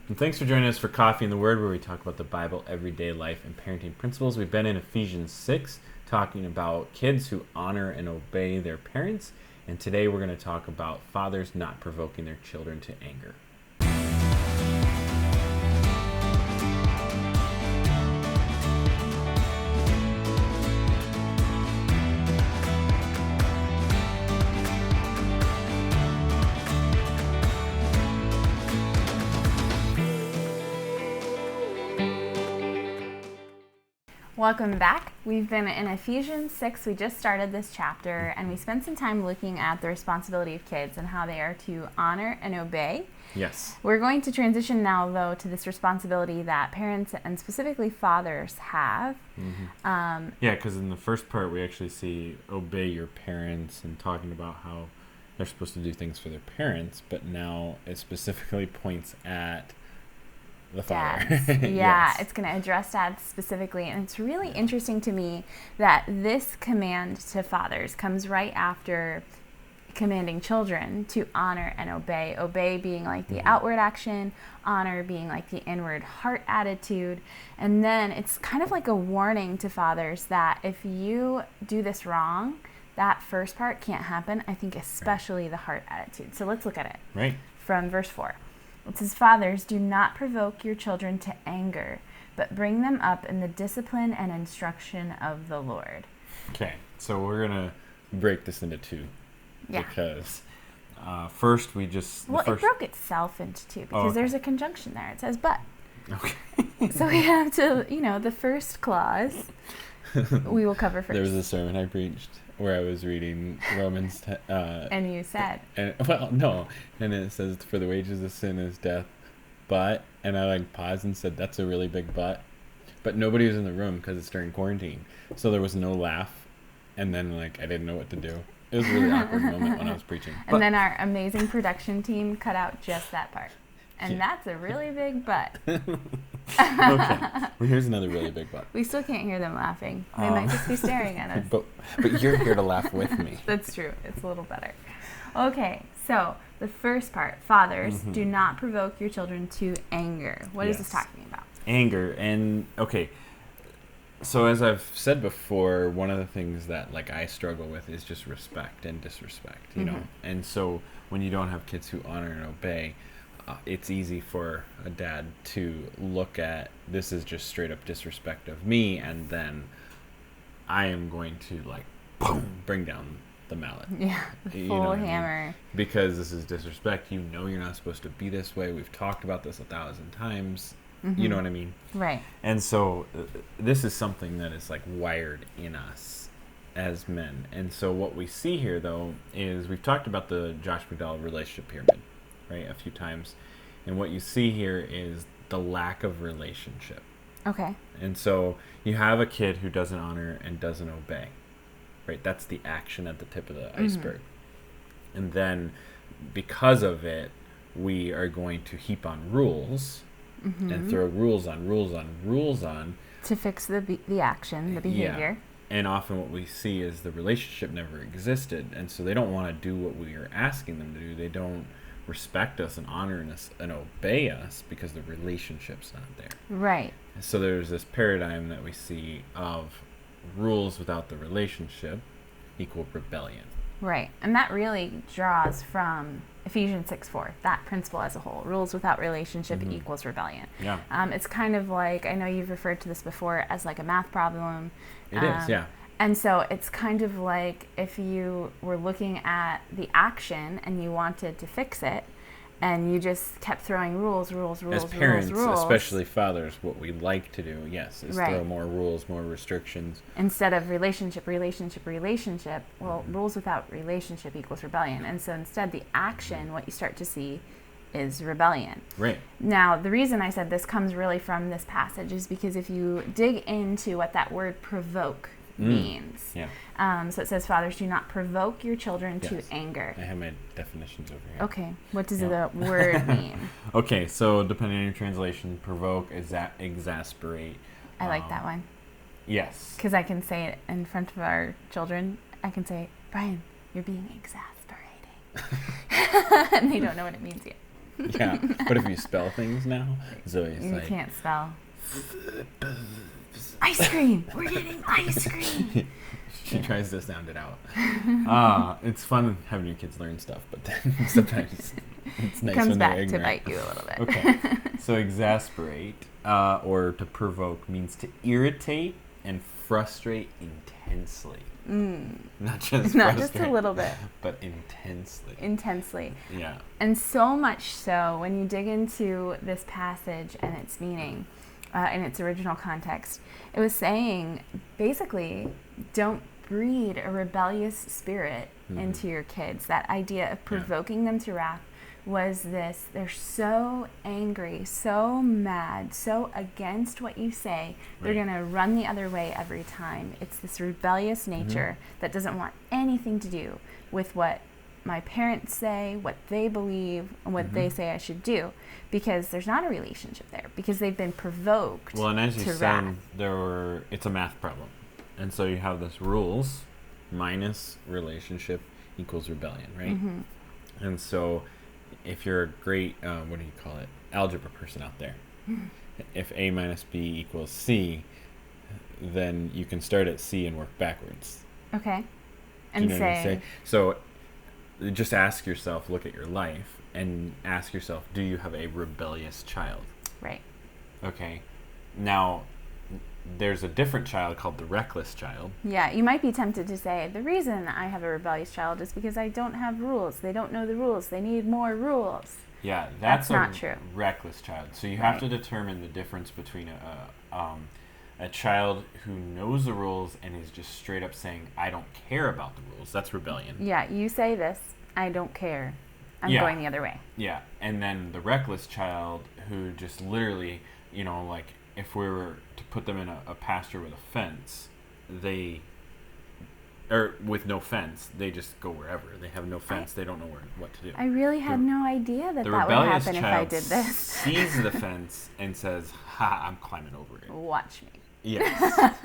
And thanks for joining us for Coffee and the Word, where we talk about the Bible, everyday life, and parenting principles. We've been in Ephesians 6, talking about kids who honor and obey their parents. And today we're going to talk about fathers not provoking their children to anger. Welcome back. We've been in Ephesians 6. We just started this chapter, and we spent some time looking at the responsibility of kids and how they are to honor and obey. Yes. We're going to transition now, though, to this responsibility that parents and specifically fathers have. Mm-hmm. Because in the first part, we actually see obey your parents and talking about how they're supposed to do things for their parents, but now it specifically points at the father. Yeah, Yes. It's going to address dads specifically, and it's really interesting to me that this command to fathers comes right after commanding children to honor and obey. Obey being like the outward action, honor being like the inward heart attitude, and then it's kind of like a warning to fathers that if you do this wrong, that first part can't happen. I think especially the heart attitude. So let's look at it. Right. From verse 4. It says, "Fathers, do not provoke your children to anger, but bring them up in the discipline and instruction of the Lord." Okay, so we're going to break this into two. Yeah. Because first we just... It broke itself into two because there's a conjunction there. It says, "but." Okay. So we have to, the first clause we will cover first. There was a sermon I preached where I was reading Romans... and you said... And it says, "For the wages of sin is death, but..." And I paused and said, "That's a really big but." But nobody was in the room because it's during quarantine. So there was no laugh. And then, I didn't know what to do. It was a really awkward moment when I was preaching. And then our amazing production team cut out just that part. And that's a really big but. Okay. Well, here's another really big but. We still can't hear them laughing. They might just be staring at us. But you're here to laugh with me. That's true. It's a little better. Okay, so the first part, fathers, do not provoke your children to anger. What is this talking about? Anger. And, okay, so as I've said before, one of the things that, I struggle with is just respect and disrespect, you know? And so when you don't have kids who honor and obey, it's easy for a dad to look at this as just straight up disrespect of me, and then I am going to boom, bring down the mallet. Yeah, the full hammer. I mean? Because this is disrespect. You're not supposed to be this way. We've talked about this 1,000 times. You know what I mean? Right. And so this is something that is wired in us as men. And so what we see here, though, is we've talked about the Josh McDowell relationship pyramid, right, a few times. And what you see here is the lack of relationship. Okay. And so you have a kid who doesn't honor and doesn't obey, right? That's the action at the tip of the iceberg. And then because of it, we are going to heap on rules and throw rules on. To fix the action, the behavior. Yeah. And often what we see is the relationship never existed. And so they don't want to do what we are asking them to do. They don't respect us and honor us and obey us because the relationship's not there. Right. So there's this paradigm that we see of rules without the relationship equal rebellion. Right. And that really draws from Ephesians 6:4, that principle as a whole. Rules without relationship equals rebellion. Yeah. It's kind of I know you've referred to this before as a math problem. It is, yeah. And so it's kind of if you were looking at the action and you wanted to fix it, and you just kept throwing rules. As parents, especially fathers, what we like to do, is throw more rules, more restrictions. Instead of relationship. Well, rules without relationship equals rebellion. And so instead, the action, what you start to see is rebellion. Right. Now, the reason I said this comes really from this passage is because if you dig into what that word provoke means. Yeah. So it says, "Fathers, do not provoke your children to anger." I have my definitions over here. Okay. What does the word mean? Okay, so depending on your translation, provoke is exasperate. I like that one. Yes. Because I can say it in front of our children. I can say, "Brian, you're being exasperating." And they don't know what it means yet. Yeah, but if you spell things now, Zoe's You like, can't spell. Ice cream! We're getting ice cream! she tries to sound it out. It's fun having your kids learn stuff, but then sometimes it's nice Comes when they're back ignorant. to bite you a little bit. Okay, so exasperate, or to provoke, means to irritate and frustrate intensely. Not just Not just a little bit. but intensely. Intensely. Yeah. And so much so, when you dig into this passage and its meaning, in its original context, it was saying, basically, don't breed a rebellious spirit into your kids. That idea of provoking them to wrath was this: they're so angry, so mad, so against what you say, they're going to run the other way every time. It's this rebellious nature that doesn't want anything to do with what my parents say, what they believe, and what they say I should do, because there's not a relationship there, because they've been provoked. Well, and as you to said, wrath. it's a math problem. And so you have this rules minus relationship equals rebellion, right? And so if you're a great, what do you call it, algebra person out there, if A minus B equals C, then you can start at C and work backwards. Okay. Do you And know what I'm say, saying? So just ask yourself, look at your life, and ask yourself, do you have a rebellious child? right. Okay. Now, there's a different child called the reckless child. Yeah, you might be tempted to say, the reason I have a rebellious child is because I don't have rules. They don't know the rules. They need more rules. Yeah, That's that's not a true. reckless child. So you have to determine the difference between a child who knows the rules and is just straight up saying, I don't care about the rules. That's rebellion. Yeah, you say this, I don't care. I'm Yeah. going the other way. Yeah, and then the reckless child who just literally, like if we were to put them in a pasture with a fence, or with no fence, they just go wherever. They have no fence. They don't know what to do. I really had no idea that The that would rebellious happen if I child did this. sees the fence and says, ha, I'm climbing over it. Watch me. Yes,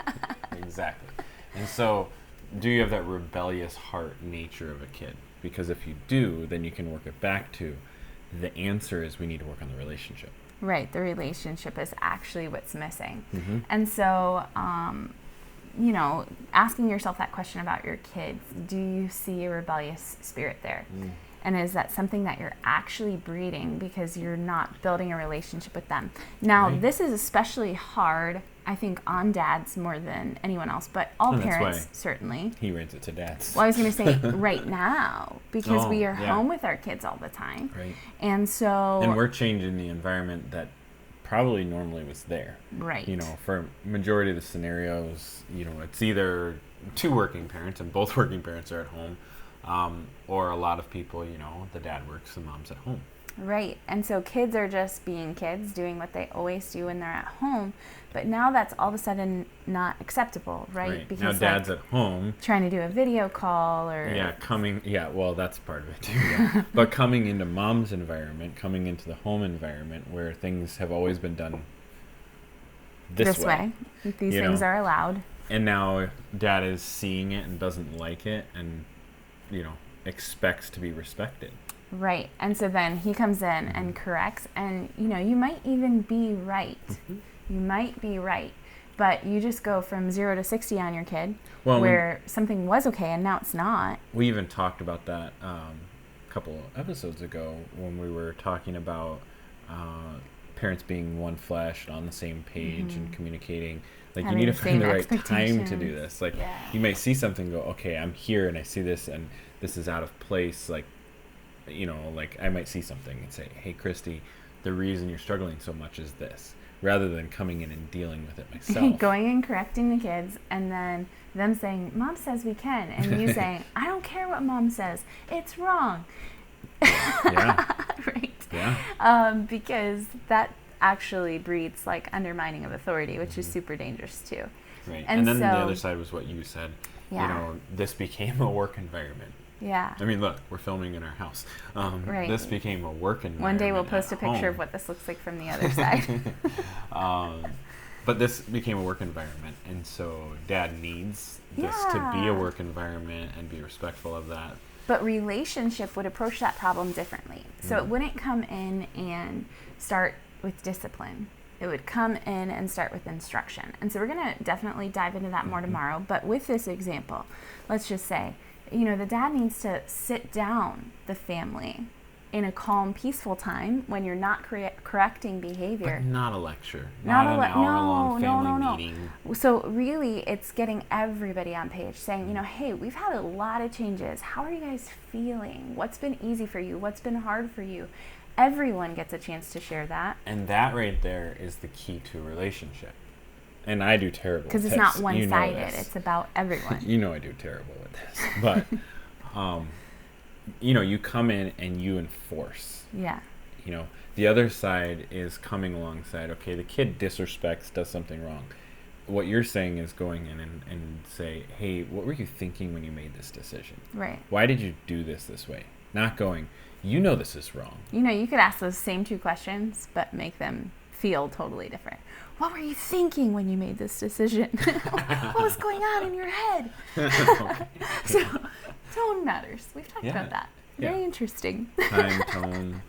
exactly. And so, do you have that rebellious heart nature of a kid? Because if you do, then you can work it back to the answer is we need to work on the relationship. Right, the relationship is actually what's missing. Mm-hmm. And so, asking yourself that question about your kids, do you see a rebellious spirit there? And is that something that you're actually breeding because you're not building a relationship with them? Now, this is especially hard, I think, on dads more than anyone else, but all parents, certainly. He rates it to dads. Well, I was going to say right now, because we are home with our kids all the time. Right. And so... And we're changing the environment that probably normally was there. Right. For majority of the scenarios, it's either two working parents and both working parents are at home, or a lot of people, the dad works, the mom's at home. Right. And so kids are just being kids, doing what they always do when they're at home. But now that's all of a sudden not acceptable, right? Because now dad's at home. Trying to do a video call or... well, that's part of it too. Yeah. But coming into mom's environment, coming into the home environment where things have always been done this way. These things are allowed. And now dad is seeing it and doesn't like it and, expects to be respected. Right. And so then he comes in and corrects, and you might even be right. You might be right, but you just go from 0 to 60 on your kid, where something was okay and now it's not. We even talked about that a couple episodes ago when we were talking about parents being one flesh and on the same page and communicating. Like, you need to find the right time to do this. Like, you might see something, go, okay, I'm here and I see this and this is out of place. Like, I might see something and say, hey, Christy, the reason you're struggling so much is this, rather than coming in and dealing with it myself. Going and correcting the kids, and then them saying, Mom says we can, and you saying, I don't care what Mom says, it's wrong. Yeah. Right. Yeah. Because that actually breeds like undermining of authority, which is super dangerous too. Right. And then the other side was what you said. This became a work environment. Yeah. I mean, look, we're filming in our house. Right. This became a work environment. One day we'll post a picture of what this looks like from the other side. But this became a work environment, and so dad needs this to be a work environment and be respectful of that. But relationship would approach that problem differently. So it wouldn't come in and start with discipline. It would come in and start with instruction. And so we're going to definitely dive into that more tomorrow. But with this example, let's just say, the dad needs to sit down the family in a calm, peaceful time when you're not correcting behavior. But not a lecture. Not an hour-long family meeting. So really, it's getting everybody on page, saying, hey, we've had a lot of changes. How are you guys feeling? What's been easy for you? What's been hard for you? Everyone gets a chance to share that. And that right there is the key to a relationship. And I do terrible with this. Because it's not one-sided. It's about everyone. I do terrible with this. But, you come in and you enforce. Yeah. The other side is coming alongside. Okay, the kid disrespects, does something wrong. What you're saying is going in and say, hey, what were you thinking when you made this decision? Right. Why did you do this way? Not going, this is wrong. You could ask those same two questions, but make them feel totally different. What were you thinking when you made this decision? What was going on in your head? So, tone matters. We've talked about that. Very interesting. Time, tone.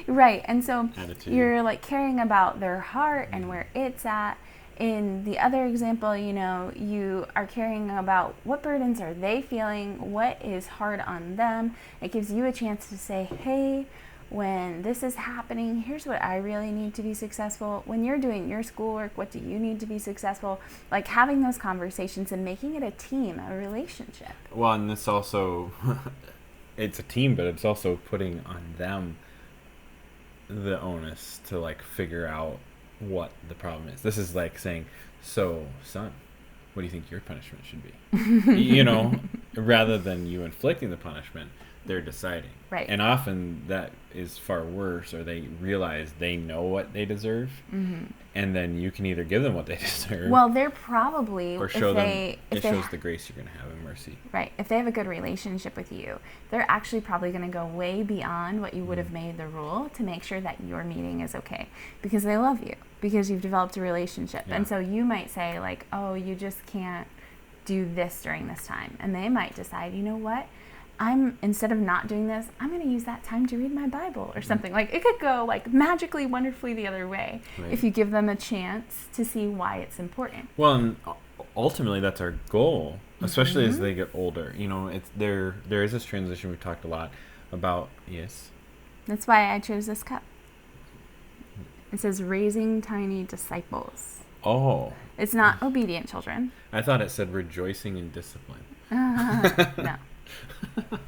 Right. And so attitude. You're caring about their heart and where it's at. In the other example, you are caring about what burdens are they feeling, what is hard on them. It gives you a chance to say, hey, when this is happening, here's what I really need to be successful. When you're doing your schoolwork, what do you need to be successful? Having those conversations and making it a team, a relationship. Well, and this also, it's a team, but it's also putting on them the onus to figure out what the problem is. This is saying, so son, what do you think your punishment should be? Rather than you inflicting the punishment, they're deciding. Right. And often that is far worse, or they realize they know what they deserve, and then you can either give them what they deserve. Well, they're probably, or show them, it shows the grace you're going to have in mercy. Right. If they have a good relationship with you, they're actually probably going to go way beyond what you would have made the rule to make sure that your meeting is okay, because they love you, because you've developed a relationship. Yeah. And so you might say oh, you just can't do this during this time. And they might decide, you know what? Instead of not doing this, I'm going to use that time to read my Bible or something. It could go magically, wonderfully the other way if you give them a chance to see why it's important. Well, and ultimately that's our goal, especially as they get older. There is this transition we've talked a lot about. Yes. That's why I chose this cup. It says raising tiny disciples. Oh. It's not obedient children. I thought it said rejoicing in discipline. No.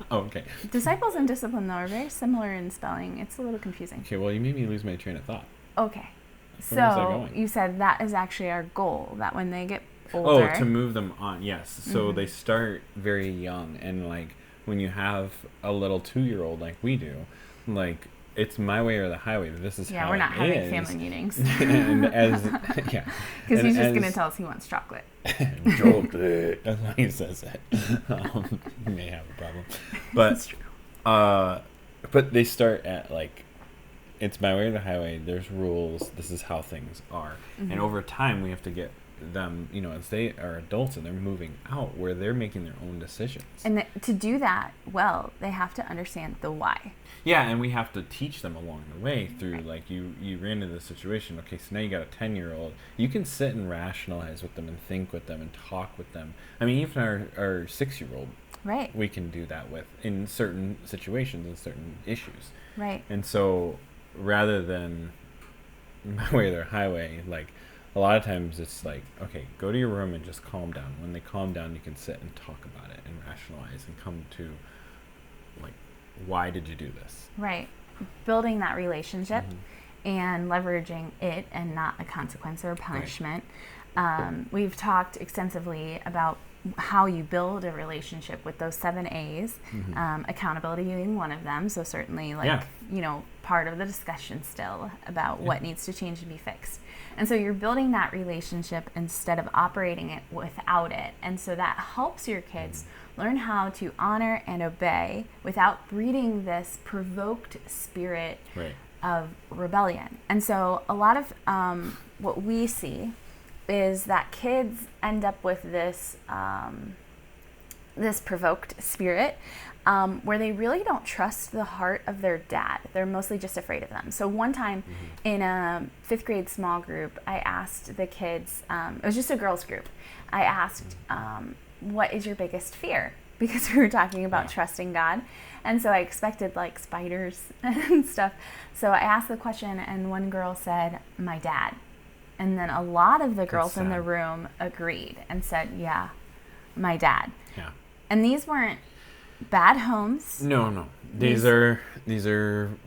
Oh, okay. Disciples and discipline, though, are very similar in spelling. It's a little confusing. Okay, well, you made me lose my train of thought. Okay. Where was I So going? you said that is actually our goal, that when they get older. Oh, to move them on, yes. So they start very young, and when you have a little 2-year-old like we do, it's my way or the highway. This is how we're not it having is. family meetings. And because he's just going to tell us he wants chocolate. Chocolate. That's why he says that. He may have a problem. That's true. But they start at it's my way or the highway. There's rules. This is how things are. And over time, we have to get them, as they are adults and they're moving out, where they're making their own decisions. And to do that well, they have to understand the why. Yeah, and we have to teach them along the way through, you ran into this situation. Okay, so now you got a 10-year-old. You can sit and rationalize with them and think with them and talk with them. I mean, even our 6-year-old, right? We can do that with in certain situations and certain issues. Right. And so rather than my way or their highway, a lot of times it's okay, go to your room and just calm down. When they calm down, you can sit and talk about it and rationalize and come to why did you do this? Right. Building that relationship and leveraging it and not a consequence or a punishment. Right. We've talked extensively about how you build a relationship with those 7 A's, accountability being one of them. So certainly part of the discussion still about what needs to change and be fixed. And so you're building that relationship instead of operating it without it. And so that helps your kids learn how to honor and obey without breeding this provoked spirit of rebellion. And so a lot of what we see is that kids end up with this this provoked spirit where they really don't trust the heart of their dad. They're mostly just afraid of them. So one time in a 5th grade small group, I asked the kids, it was just a girls group, I asked, what is your biggest fear? Because we were talking about trusting God. And so I expected like spiders and stuff. So I asked the question, and one girl said, my dad. And then a lot of the girls in the room agreed and said, yeah, my dad. Yeah. And these weren't bad homes. No. These are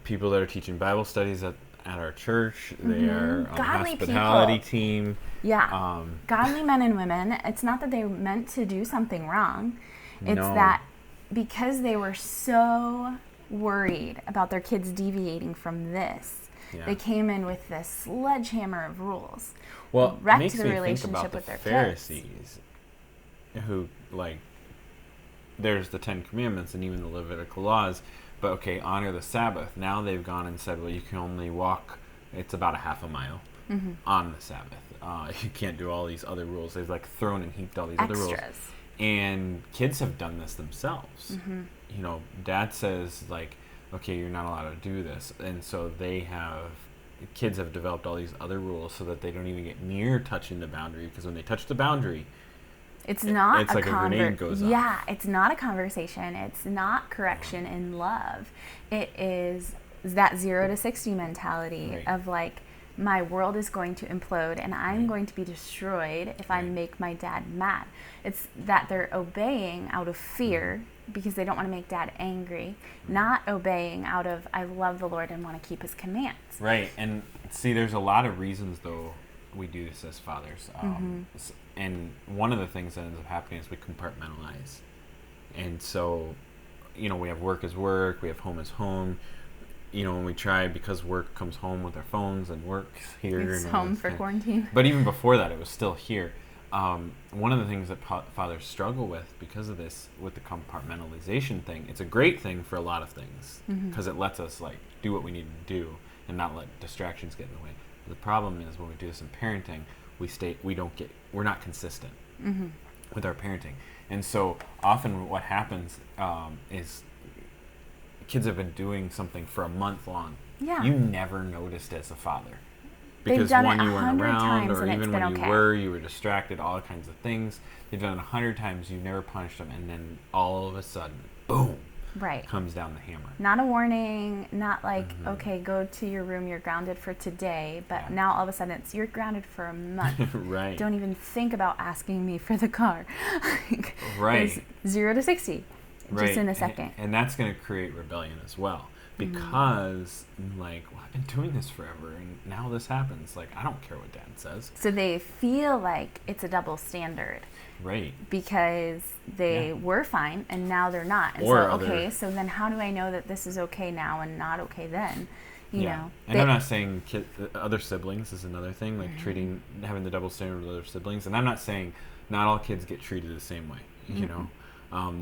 people that are teaching Bible studies at our church. They are on the hospitality team. Yeah. Godly men and women. It's not that they meant to do something wrong. It's that because they were so worried about their kids deviating from this, they came in with this sledgehammer of rules. Well, wrecked it makes the me relationship think about with the their Pharisees, who, like, there's the 10 Commandments and even the Levitical laws, but okay, honor the Sabbath. Now they've gone and said, well, you can only walk, it's about a half a mile on the Sabbath. You can't do all these other rules. They've like thrown and heaped all these other rules. And kids have done this themselves. You know, dad says like, okay, you're not allowed to do this. And so kids have developed all these other rules so that they don't even get near touching the boundary, because when they touch the boundary, it's like a grenade goes off. Yeah, it's not a conversation. It's not correction in love. It is that 0 to 60 mentality of like, my world is going to implode and I'm going to be destroyed if I make my dad mad. It's that they're obeying out of fear because they don't want to make dad angry, not obeying out of, I love the Lord and want to keep his commands. Right. And see, there's a lot of reasons though we do this as fathers. And one of the things that ends up happening is we compartmentalize. And so, you know, we have work as work, we have home as home. You know, when we try, because work comes home with our phones and work's here. It's home for quarantine. But even before that, it was still here. One of the things that fathers struggle with because of this, with the compartmentalization thing, it's a great thing for a lot of things because it lets us like do what we need to do and not let distractions get in the way. The problem is when we do this in parenting, we're not consistent with our parenting. And so often what happens is kids have been doing something for a month long. Yeah. You never noticed as a father. Because one, you weren't around, or even when you were distracted, all kinds of things. They've done it 100 times, you've never punished them, and then all of a sudden, boom, comes down the hammer. Not a warning, not like, okay, go to your room, you're grounded for today, but now all of a sudden you're grounded for a month. Right. Don't even think about asking me for the car. Right. It's 0 to 60. Just in a second. And that's going to create rebellion as well. Because, like, well, I've been doing this forever, and now this happens. Like, I don't care what dad says. So they feel like it's a double standard. Right. Because they were fine, and now they're not. And so then how do I know that this is okay now and not okay then? You know. And I'm not saying other siblings is another thing, like having the double standard with other siblings. And I'm not saying not all kids get treated the same way, you know.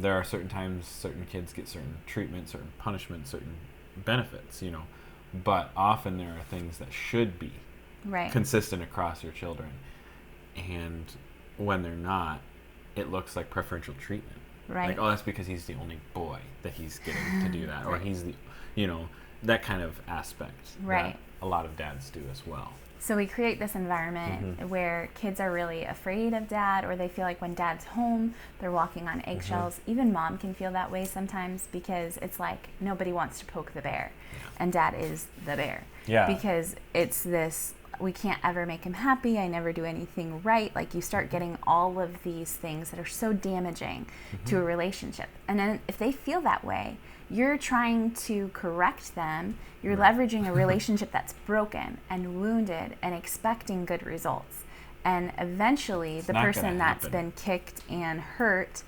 There are certain times certain kids get certain treatment, certain punishment, certain benefits, you know, but often there are things that should be consistent across your children, and when they're not, it looks like preferential treatment. Like, oh, that's because he's the only boy that he's getting to do that, or he's the, you know, that kind of aspect that a lot of dads do as well. So we create this environment where kids are really afraid of dad, or they feel like when dad's home, they're walking on eggshells. Even mom can feel that way sometimes, because it's like nobody wants to poke the bear, and dad is the bear. Yeah. Because it's this, we can't ever make him happy, I never do anything right. Like, you start getting all of these things that are so damaging to a relationship. And then if they feel that way, you're trying to correct them. You're leveraging a relationship that's broken and wounded and expecting good results. And eventually, the person that's been kicked and hurt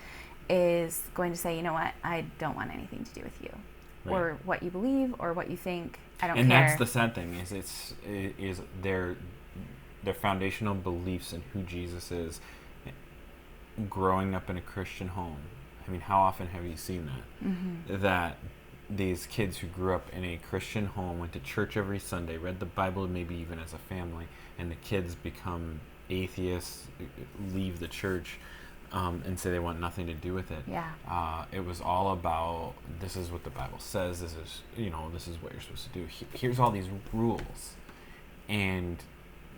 is going to say, you know what, I don't want anything to do with you. Or what you believe, or what you think. I don't care. And that's the sad thing, is their foundational beliefs in who Jesus is, growing up in a Christian home. I mean, how often have you seen that? That these kids who grew up in a Christian home, went to church every Sunday, read the Bible maybe even as a family, and the kids become atheists, leave the church, and say they want nothing to do with it. Yeah. It was all about, this is what the Bible says, this is, this is what you're supposed to do. Here's all these rules. And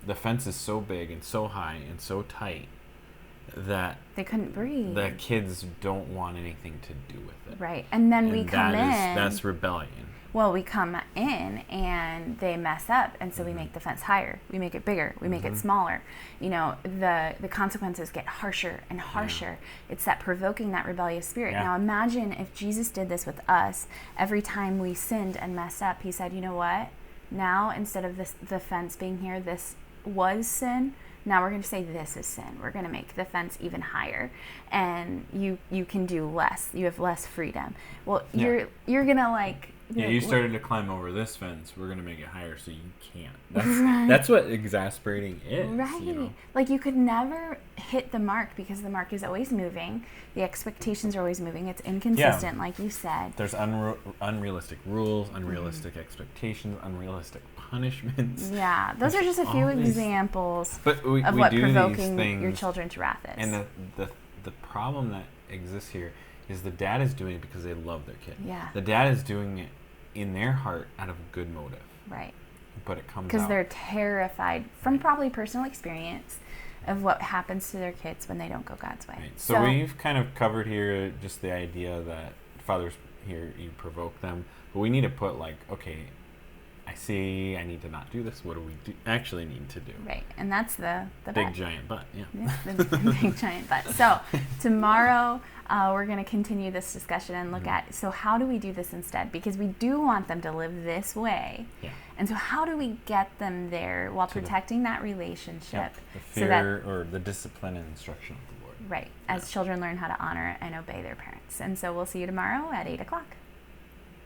the fence is so big and so high and so tight that they couldn't breathe. The kids don't want anything to do with it. Right. And then we come in. That's rebellion. Well, we come in and they mess up, and so we make the fence higher. We make it bigger. We make it smaller. The consequences get harsher and harsher. Yeah. It's that provoking that rebellious spirit. Yeah. Now imagine if Jesus did this with us every time we sinned and messed up. He said, you know what? Now, instead of the fence being here, this was sin. Now we're going to say this is sin. We're going to make the fence even higher, and you can do less. You have less freedom. Well, you're going to you started to climb over this fence. We're going to make it higher so you can't. That's what exasperating is. Right. Like you could never hit the mark because the mark is always moving. The expectations are always moving. It's inconsistent, like you said. There's unrealistic rules, unrealistic expectations, unrealistic punishments. Yeah, those are just a few examples of what provoking your children to wrath is. And the problem that exists here is the dad is doing it because they love their kid. Yeah. The dad is doing it in their heart out of good motive. Right. But it comes out. Because they're terrified from probably personal experience of what happens to their kids when they don't go God's way. Right. So we've kind of covered here just the idea that fathers here, you provoke them. But we need to put okay, I see I need to not do this. What do we actually need to do? Right. And that's the big giant butt. Yeah. The big giant butt. So tomorrow we're going to continue this discussion and look at, so how do we do this instead? Because we do want them to live this way. Yeah. And so how do we get them there while protecting that relationship? The fear or the discipline and instruction of the Lord. Right. As children learn how to honor and obey their parents. And so we'll see you tomorrow at 8 o'clock.